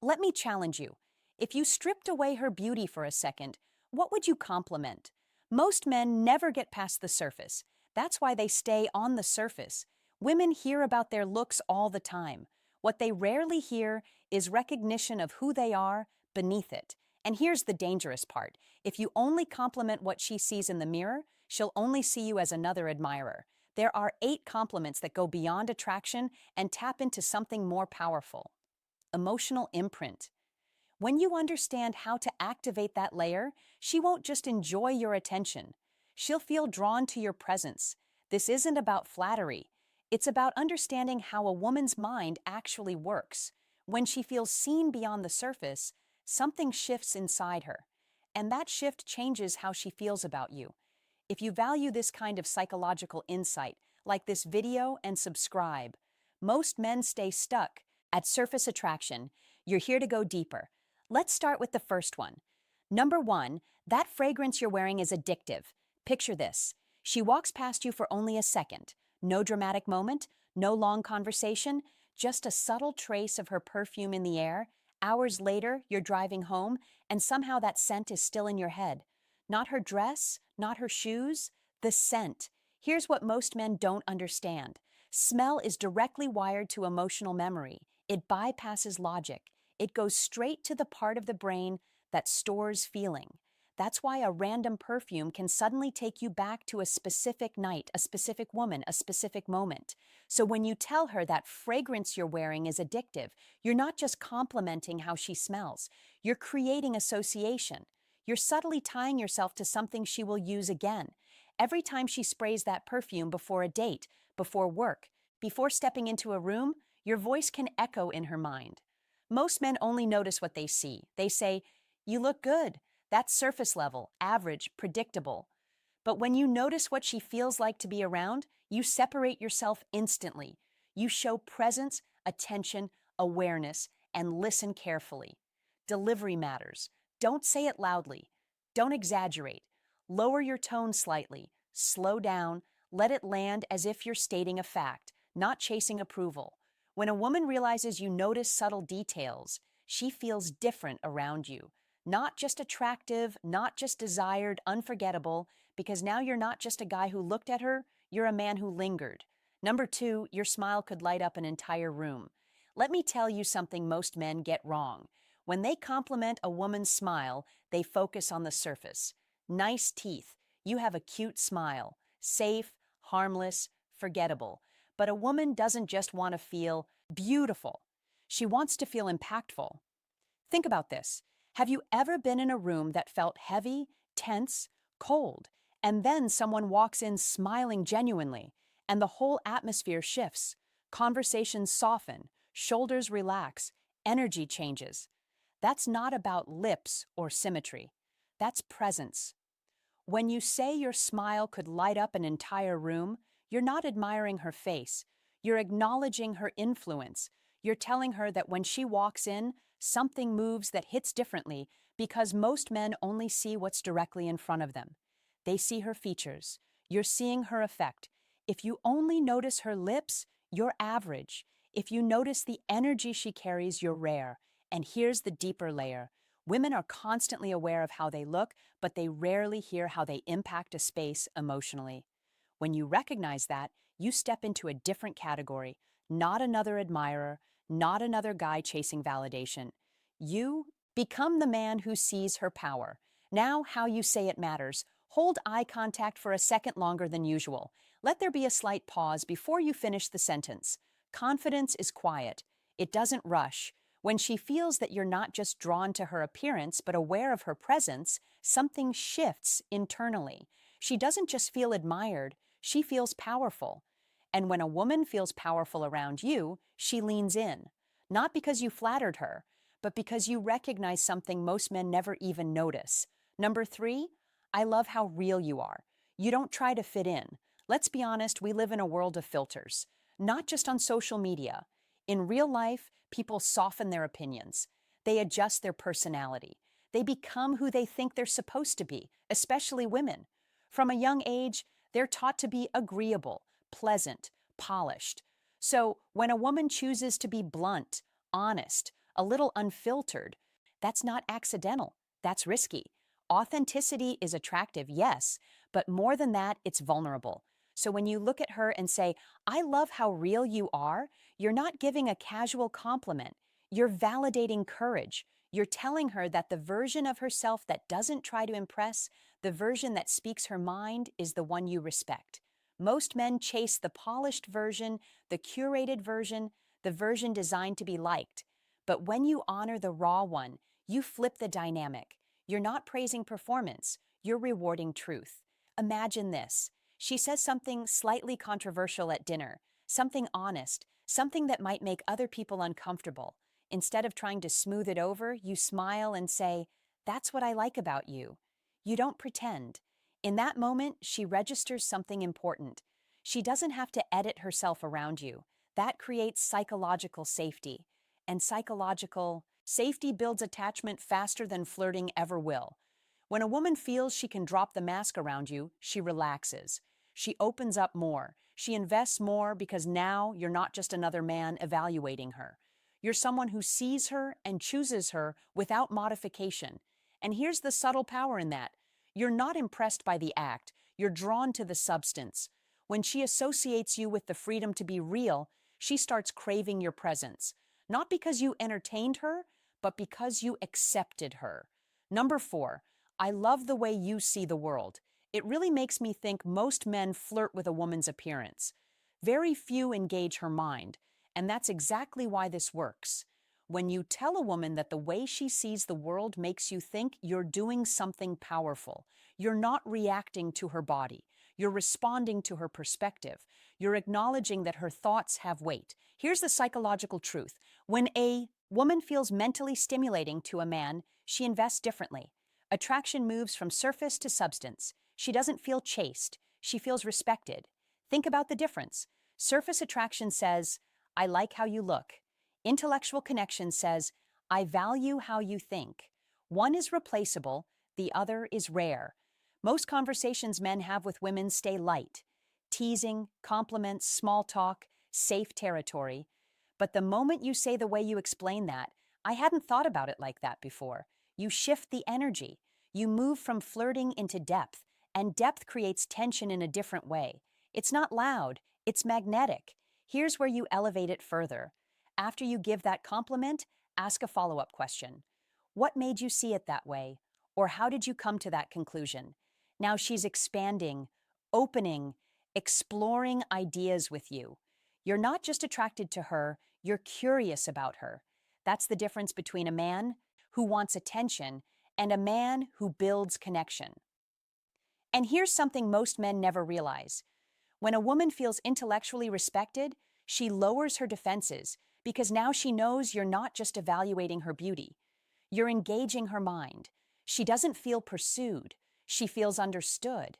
Let me challenge you. If you stripped away her beauty for a second, what would you compliment? Most men never get past the surface. That's why they stay on the surface. Women hear about their looks all the time. What they rarely hear is recognition of who they are beneath it. And here's the dangerous part. If you only compliment what she sees in the mirror, she'll only see you as another admirer. There are 8 compliments that go beyond attraction and tap into something more powerful. Emotional imprint. When you understand how to activate that layer, she won't just enjoy your attention. She'll feel drawn to your presence. This isn't about flattery. It's about understanding how a woman's mind actually works. When she feels seen beyond the surface, something shifts inside her. And that shift changes how she feels about you. If you value this kind of psychological insight, like this video and subscribe. Most men stay stuck at surface attraction. You're here to go deeper. Let's start with the first one. Number 1, that fragrance you're wearing is addictive. Picture this. She walks past you for only a second. No dramatic moment, no long conversation, just a subtle trace of her perfume in the air. Hours later, you're driving home, and somehow that scent is still in your head. Not her dress, not her shoes, the scent. Here's what most men don't understand. Smell is directly wired to emotional memory. It bypasses logic. It goes straight to the part of the brain that stores feeling. That's why a random perfume can suddenly take you back to a specific night, a specific woman, a specific moment. So when you tell her that fragrance you're wearing is addictive, you're not just complimenting how she smells. You're creating association. You're subtly tying yourself to something she will use again. Every time she sprays that perfume before a date, before work, before stepping into a room, your voice can echo in her mind. Most men only notice what they see. They say, "You look good." That's surface level, average, predictable. But when you notice what she feels like to be around, you separate yourself instantly. You show presence, attention, awareness, and listen carefully. Delivery matters. Don't say it loudly. Don't exaggerate. Lower your tone slightly. Slow down. Let it land as if you're stating a fact, not chasing approval. When a woman realizes you notice subtle details, she feels different around you. Not just attractive, not just desired, unforgettable, because now you're not just a guy who looked at her, you're a man who lingered. Number 2, your smile could light up an entire room. Let me tell you something most men get wrong. When they compliment a woman's smile, they focus on the surface. Nice teeth. You have a cute smile. Safe, harmless, forgettable. But a woman doesn't just want to feel beautiful. She wants to feel impactful. Think about this. Have you ever been in a room that felt heavy, tense, cold, and then someone walks in smiling genuinely, and the whole atmosphere shifts? Conversations soften, shoulders relax, energy changes. That's not about lips or symmetry. That's presence. When you say your smile could light up an entire room, you're not admiring her face. You're acknowledging her influence. You're telling her that when she walks in, something moves that hits differently because most men only see what's directly in front of them. They see her features. You're seeing her effect. If you only notice her lips, you're average. If you notice the energy she carries, you're rare. And here's the deeper layer. Women are constantly aware of how they look, but they rarely hear how they impact a space emotionally. When you recognize that, you step into a different category, not another admirer, not another guy chasing validation. You become the man who sees her power. Now, how you say it matters. Hold eye contact for a second longer than usual. Let there be a slight pause before you finish the sentence. Confidence is quiet. It doesn't rush. When she feels that you're not just drawn to her appearance but aware of her presence, something shifts internally. She doesn't just feel admired, she feels powerful. And when a woman feels powerful around you, she leans in. Not because you flattered her, but because you recognize something most men never even notice. Number 3, I love how real you are. You don't try to fit in. Let's be honest, we live in a world of filters, not just on social media. In real life, people soften their opinions. They adjust their personality. They become who they think they're supposed to be, especially women. From a young age, they're taught to be agreeable, pleasant, polished. So when a woman chooses to be blunt, honest, a little unfiltered. That's not accidental. That's risky. Authenticity is attractive, yes, but more than that, it's vulnerable. So when you look at her and say, I love how real you are, you're not giving a casual compliment. You're validating courage. You're telling her that the version of herself that doesn't try to impress, the version that speaks her mind, is the one you respect. Most men chase the polished version, the curated version, the version designed to be liked. But when you honor the raw one, you flip the dynamic. You're not praising performance, you're rewarding truth. Imagine this. She says something slightly controversial at dinner, something honest, something that might make other people uncomfortable. Instead of trying to smooth it over, you smile and say, "That's what I like about you." You don't pretend. In that moment, she registers something important. She doesn't have to edit herself around you. That creates psychological safety. And psychological safety builds attachment faster than flirting ever will. When a woman feels she can drop the mask around you, she relaxes. She opens up more. She invests more because now you're not just another man evaluating her. You're someone who sees her and chooses her without modification. And here's the subtle power in that. You're not impressed by the act, you're drawn to the substance. When she associates you with the freedom to be real, she starts craving your presence. Not because you entertained her, but because you accepted her. Number 4, I love the way you see the world. It really makes me think most men flirt with a woman's appearance. Very few engage her mind, and that's exactly why this works. When you tell a woman that the way she sees the world makes you think, you're doing something powerful. You're not reacting to her body. You're responding to her perspective. You're acknowledging that her thoughts have weight. Here's the psychological truth. When a woman feels mentally stimulating to a man, she invests differently. Attraction moves from surface to substance. She doesn't feel chased. She feels respected. Think about the difference. Surface attraction says, I like how you look. Intellectual connection says, I value how you think. One is replaceable, the other is rare. Most conversations men have with women stay light. Teasing, compliments, small talk, safe territory. But the moment you say the way you explain that, I hadn't thought about it like that before. You shift the energy. You move from flirting into depth, and depth creates tension in a different way. It's not loud, it's magnetic. Here's where you elevate it further. After you give that compliment, ask a follow-up question. What made you see it that way? Or how did you come to that conclusion? Now she's expanding, opening, exploring ideas with you. You're not just attracted to her, you're curious about her. That's the difference between a man who wants attention and a man who builds connection. And here's something most men never realize. When a woman feels intellectually respected, she lowers her defenses because now she knows you're not just evaluating her beauty. You're engaging her mind. She doesn't feel pursued. She feels understood.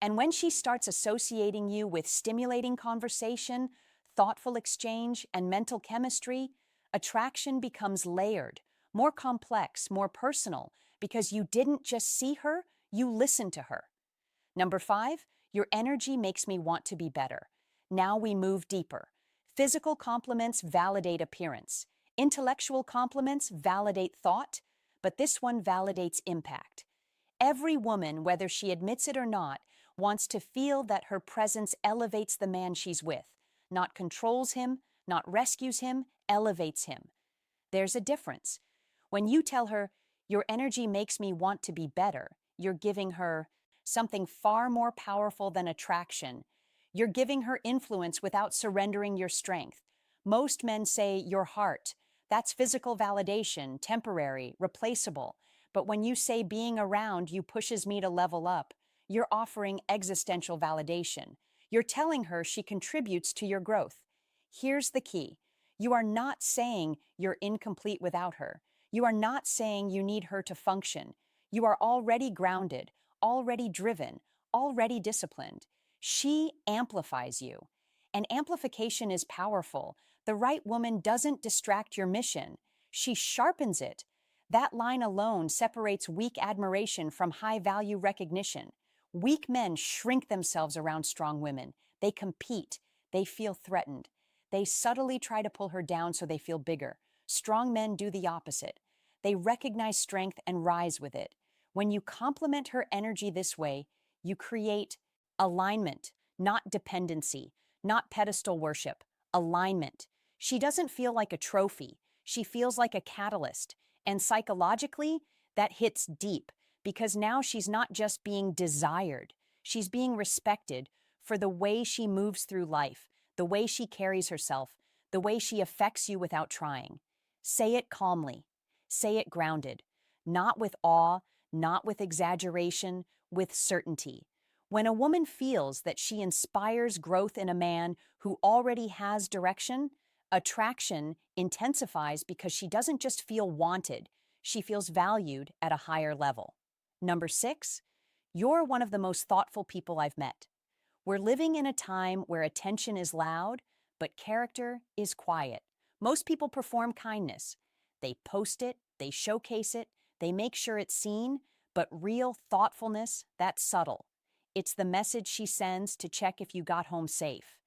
And when she starts associating you with stimulating conversation, thoughtful exchange, and mental chemistry, attraction becomes layered, more complex, more personal, because you didn't just see her, you listened to her. Number 5, your energy makes me want to be better. Now we move deeper. Physical compliments validate appearance. Intellectual compliments validate thought, but this one validates impact. Every woman, whether she admits it or not, wants to feel that her presence elevates the man she's with, not controls him, not rescues him, elevates him. There's a difference. When you tell her, your energy makes me want to be better, you're giving her something far more powerful than attraction. You're giving her influence without surrendering your strength. Most men say, your heart. That's physical validation, temporary, replaceable. But when you say being around you pushes me to level up, you're offering existential validation. You're telling her she contributes to your growth. Here's the key. You are not saying you're incomplete without her. You are not saying you need her to function. You are already grounded, already driven, already disciplined. She amplifies you. And amplification is powerful. The right woman doesn't distract your mission. She sharpens it. That line alone separates weak admiration from high-value recognition. Weak men shrink themselves around strong women. They compete. They feel threatened. They subtly try to pull her down so they feel bigger. Strong men do the opposite. They recognize strength and rise with it. When you complement her energy this way, you create alignment, not dependency, not pedestal worship, alignment. She doesn't feel like a trophy. She feels like a catalyst. And psychologically, that hits deep because now she's not just being desired, she's being respected for the way she moves through life, the way she carries herself, the way she affects you without trying. Say it calmly. Say it grounded. Not with awe, not with exaggeration, with certainty. When a woman feels that she inspires growth in a man who already has direction, attraction intensifies because she doesn't just feel wanted, she feels valued at a higher level. Number 6, you're one of the most thoughtful people I've met. We're living in a time where attention is loud, but character is quiet. Most people perform kindness. They post it, they showcase it, they make sure it's seen, but real thoughtfulness, that's subtle. It's the message she sends to check if you got home safe.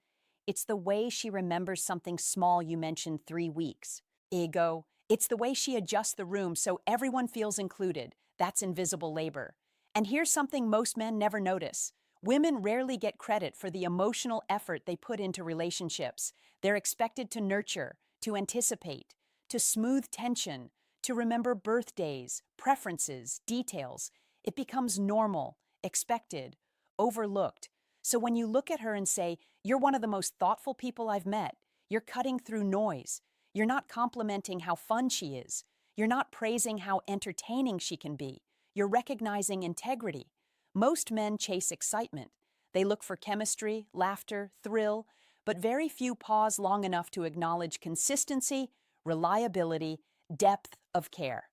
It's the way she remembers something small you mentioned 3 weeks ago. It's the way she adjusts the room so everyone feels included. That's invisible labor. And here's something most men never notice. Women rarely get credit for the emotional effort they put into relationships. They're expected to nurture, to anticipate, to smooth tension, to remember birthdays, preferences, details. It becomes normal, expected, overlooked. So when you look at her and say, "You're one of the most thoughtful people I've met," you're cutting through noise. You're not complimenting how fun she is. You're not praising how entertaining she can be. You're recognizing integrity. Most men chase excitement. They look for chemistry, laughter, thrill, but very few pause long enough to acknowledge consistency, reliability, depth of care.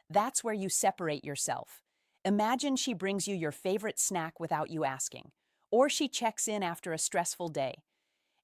That's where you separate yourself. Imagine she brings you your favorite snack without you asking, or she checks in after a stressful day.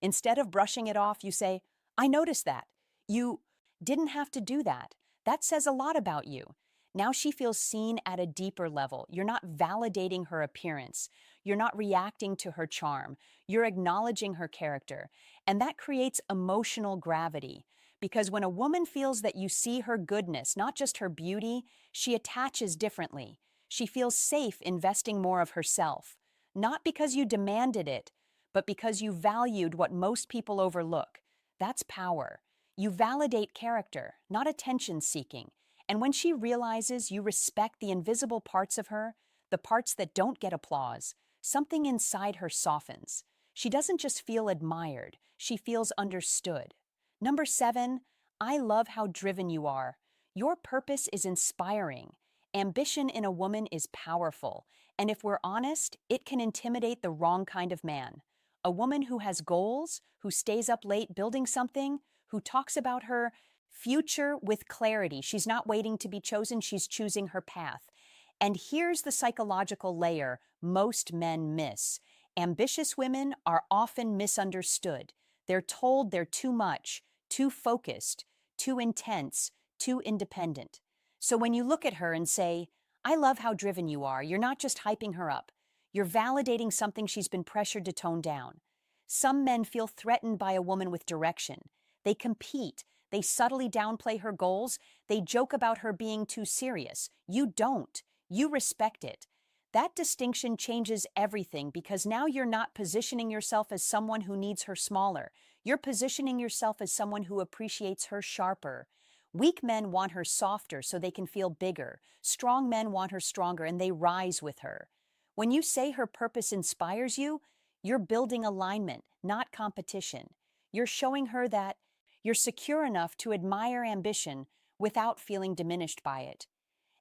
Instead of brushing it off, you say, "I noticed that. You didn't have to do that. That says a lot about you." Now she feels seen at a deeper level. You're not validating her appearance. You're not reacting to her charm. You're acknowledging her character. And that creates emotional gravity. Because when a woman feels that you see her goodness, not just her beauty, she attaches differently. She feels safe investing more of herself. Not because you demanded it, but because you valued what most people overlook. That's power. You validate character, not attention-seeking. And when she realizes you respect the invisible parts of her, the parts that don't get applause, something inside her softens. She doesn't just feel admired, she feels understood. Number 7, I love how driven you are. Your purpose is inspiring. Ambition in a woman is powerful, and if we're honest, it can intimidate the wrong kind of man. A woman who has goals, who stays up late building something, who talks about her future with clarity. She's not waiting to be chosen, she's choosing her path. And here's the psychological layer most men miss. Ambitious women are often misunderstood. They're told they're too much, too focused, too intense, too independent. So when you look at her and say, "I love how driven you are," you're not just hyping her up. You're validating something she's been pressured to tone down. Some men feel threatened by a woman with direction. They compete. They subtly downplay her goals. They joke about her being too serious. You don't. You respect it. That distinction changes everything because now you're not positioning yourself as someone who needs her smaller. You're positioning yourself as someone who appreciates her sharper. Weak men want her softer so they can feel bigger. Strong men want her stronger and they rise with her. When you say her purpose inspires you, you're building alignment, not competition. You're showing her that you're secure enough to admire ambition without feeling diminished by it.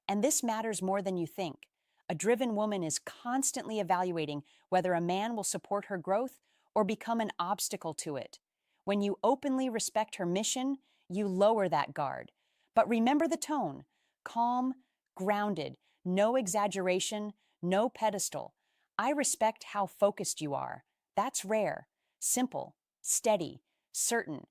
And this matters more than you think. A driven woman is constantly evaluating whether a man will support her growth or become an obstacle to it. When you openly respect her mission, you lower that guard. But remember the tone: calm, grounded, no exaggeration, no pedestal. I respect how focused you are. That's rare, simple, steady, certain.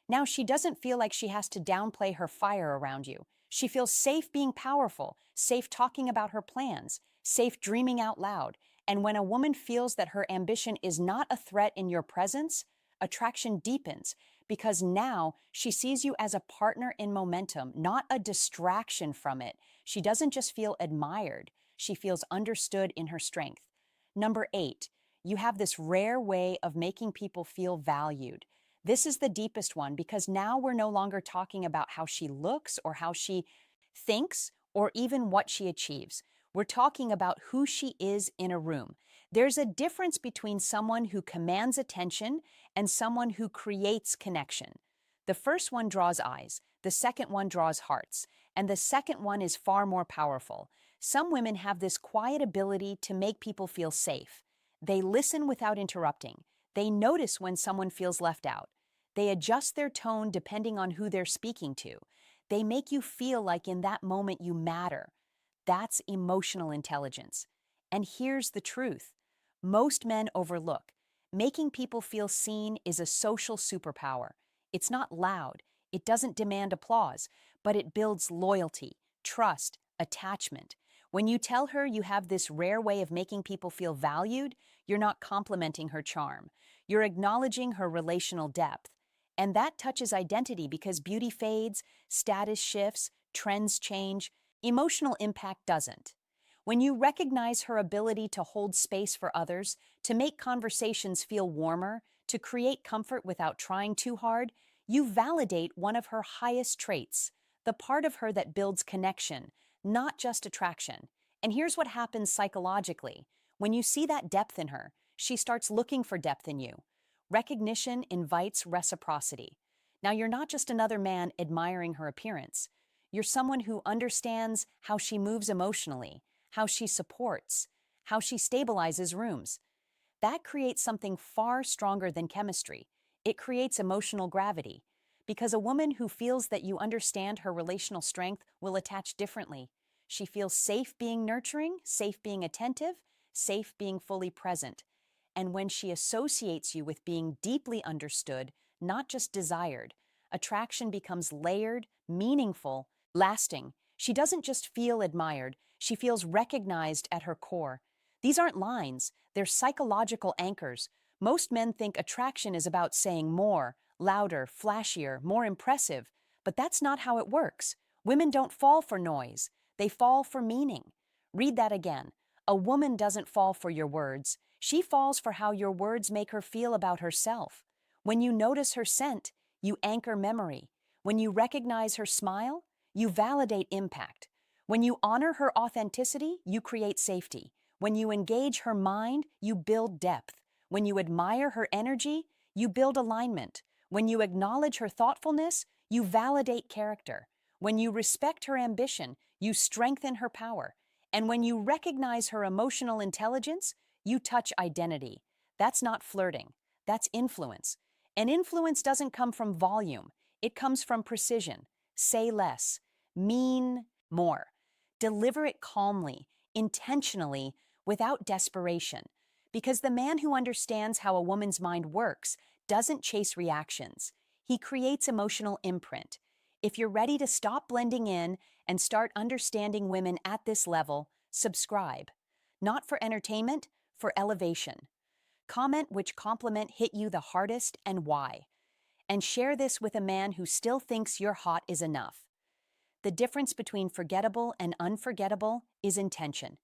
Now she doesn't feel like she has to downplay her fire around you. She feels safe being powerful, safe talking about her plans, safe dreaming out loud. And when a woman feels that her ambition is not a threat in your presence, attraction deepens because now she sees you as a partner in momentum, not a distraction from it. She doesn't just feel admired, she feels understood in her strength. Number 8, you have this rare way of making people feel valued. This is the deepest one because now we're no longer talking about how she looks or how she thinks or even what she achieves. We're talking about who she is in a room. There's a difference between someone who commands attention and someone who creates connection. The first one draws eyes, the second one draws hearts, and the second one is far more powerful. Some women have this quiet ability to make people feel safe. They listen without interrupting. They notice when someone feels left out. They adjust their tone depending on who they're speaking to. They make you feel like in that moment you matter. That's emotional intelligence. And here's the truth. Most men overlook. Making people feel seen is a social superpower. It's not loud, it doesn't demand applause, but it builds loyalty, trust, attachment. When you tell her you have this rare way of making people feel valued, you're not complimenting her charm. You're acknowledging her relational depth. And that touches identity because beauty fades, status shifts, trends change. Emotional impact doesn't. When you recognize her ability to hold space for others, to make conversations feel warmer, to create comfort without trying too hard, you validate one of her highest traits, the part of her that builds connection, not just attraction. And here's what happens psychologically. When you see that depth in her, she starts looking for depth in you. Recognition invites reciprocity. Now, you're not just another man admiring her appearance. You're someone who understands how she moves emotionally, how she supports, how she stabilizes rooms. That creates something far stronger than chemistry. It creates emotional gravity. Because a woman who feels that you understand her relational strength will attach differently. She feels safe being nurturing, safe being attentive, safe being fully present. And when she associates you with being deeply understood, not just desired, attraction becomes layered, meaningful, lasting. She doesn't just feel admired, she feels recognized at her core. These aren't lines, they're psychological anchors. Most men think attraction is about saying more, louder, flashier, more impressive, but that's not how it works. Women don't fall for noise, they fall for meaning. Read that again. A woman doesn't fall for your words, she falls for how your words make her feel about herself. When you notice her scent, you anchor memory. When you recognize her smile, you validate impact. When you honor her authenticity, you create safety. When you engage her mind, you build depth. When you admire her energy, you build alignment. When you acknowledge her thoughtfulness, you validate character. When you respect her ambition, you strengthen her power. And when you recognize her emotional intelligence, you touch identity. That's not flirting, that's influence. And influence doesn't come from volume, it comes from precision. Say less, mean more. Deliver it calmly, intentionally, without desperation. Because the man who understands how a woman's mind works doesn't chase reactions. He creates emotional imprint. If you're ready to stop blending in and start understanding women at this level, subscribe. Not for entertainment, for elevation. Comment which compliment hit you the hardest and why. And share this with a man who still thinks you're hot is enough. The difference between forgettable and unforgettable is intention.